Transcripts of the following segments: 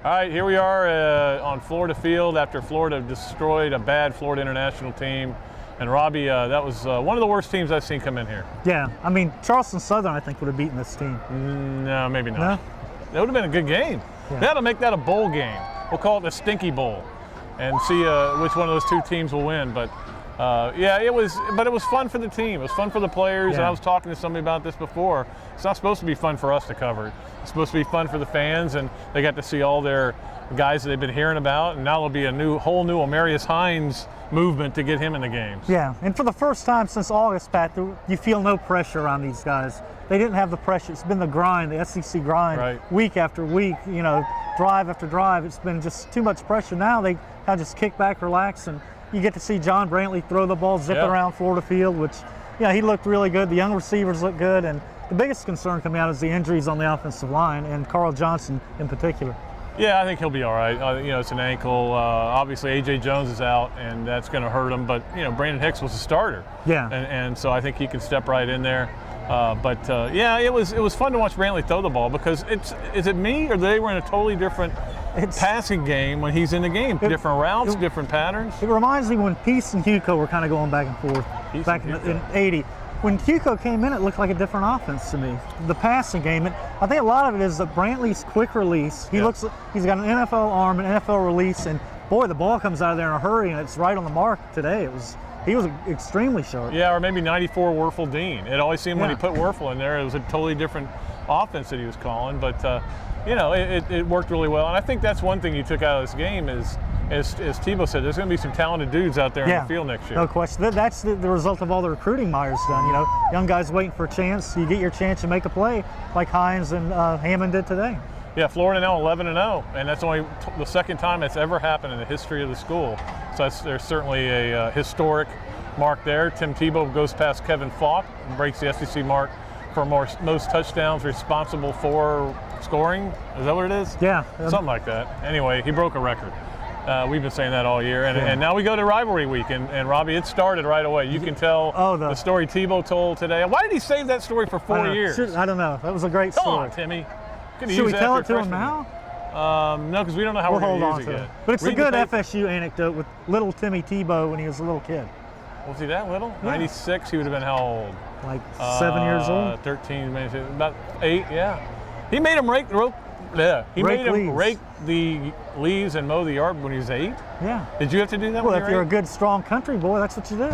All right, here we are on Florida Field after Florida destroyed a bad Florida International team. And Robbie, that was one of the worst teams I've seen come in here. Yeah, I mean, Charleston Southern, I think, would have beaten this team. No, maybe not. No? That would have been a good game. Yeah. They ought to make that a bowl game. We'll call it the Stinky Bowl and see which one of those two teams will win. But yeah, it was fun for the team. It was fun for the players. Yeah. And I was talking to somebody about this before. It's not supposed to be fun for us to cover. It's supposed to be fun for the fans, and they got to see all their guys that they've been hearing about. And now there'll be a whole new Amarius Hines movement to get him in the games. Yeah, and for the first time since August, Pat, you feel no pressure on these guys. They didn't have the pressure. It's been the grind, the SEC grind, right. Week after week, drive after drive. It's been just too much pressure. Now they kind of just kick back, relax, and you get to see John Brantley throw the ball, zip it around Florida Field, which, he looked really good. The young receivers look good, and the biggest concern coming out is the injuries on the offensive line, and Carl Johnson in particular. Yeah, I think he'll be all right. It's an ankle. Obviously, A.J. Jones is out, and that's going to hurt him. But, Brandon Hicks was a starter. Yeah. And so I think he can step right in there. Yeah, it was fun to watch Brantley throw the ball because is it me or they were in a totally different passing game when he's in the game? Different routes, different patterns. It reminds me when Peace and Hugo were kind of going back and forth back in 80. When Hugo came in, it looked like a different offense to me. The passing game, I think a lot of it is that Brantley's quick release. He's got an NFL arm, an NFL release, and boy, the ball comes out of there in a hurry, and it's right on the mark today. He was extremely sharp. Yeah, or maybe 94 Werfel Dean. It always seemed when he put Werfel in there, it was a totally different offense that he was calling. But it worked really well, and I think that's one thing you took out of this game is. As Tebow said, there's going to be some talented dudes out there in the field next year. No question. That's the result of all the recruiting Myers done. Young guys waiting for a chance. You get your chance to make a play like Hines and Hammond did today. Yeah, Florida now 11-0, and that's only the second time that's ever happened in the history of the school. So there's certainly a historic mark there. Tim Tebow goes past Kevin Falk and breaks the SEC mark for most touchdowns responsible for scoring. Is that what it is? Yeah. Something like that. Anyway, he broke a record. We've been saying that all year, and now we go to rivalry week, and Robbie, it started right away. You can tell the story Tebow told today. Why did he save that story for 4 years? I don't know. That was a great story. Come on, Timmy. Should we tell it to him now? No, because we don't know how we're going to use it yet. But it's a good FSU anecdote with little Timmy Tebow when he was a little kid. Was he that little? Yeah. 96, he would have been how old? Like 7 years old? 13, maybe about 8, yeah. He made him rake the leaves and mow the yard when he was 8? Yeah. Did you have to do that? Well, if you're a good, strong country boy, that's what you do.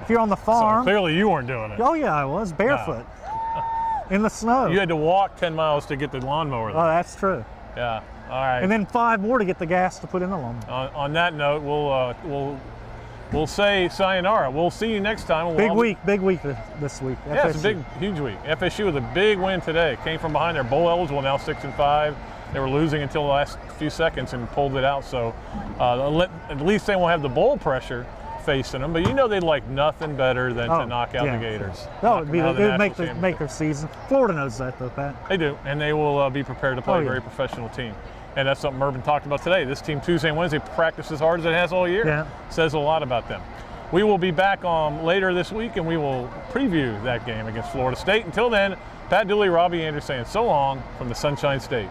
If you're on the farm. So clearly you weren't doing it. Oh, yeah, I was. Barefoot. In the snow. You had to walk 10 miles to get the lawnmower there. Oh, that's true. Yeah. All right. And then 5 more to get the gas to put in the lawnmower. On that note, we'll say sayonara. We'll see you next time. Big week this week. Yeah, FSU. it's a huge week. FSU with a big win today. Came from behind. They're bowl eligible now, 6-5. They were losing until the last few seconds and pulled it out. So at least they won't have the bowl pressure facing them. But they'd like nothing better than to knock out the Gators. That would make their season. Florida knows that though, Pat. They do, and they will be prepared to play a very professional team. And that's something Mervin talked about today. This team Tuesday and Wednesday practices as hard as it has all year. Yeah. Says a lot about them. We will be back later this week, and we will preview that game against Florida State. Until then, Pat Dooley, Robbie Andreu saying so long from the Sunshine State.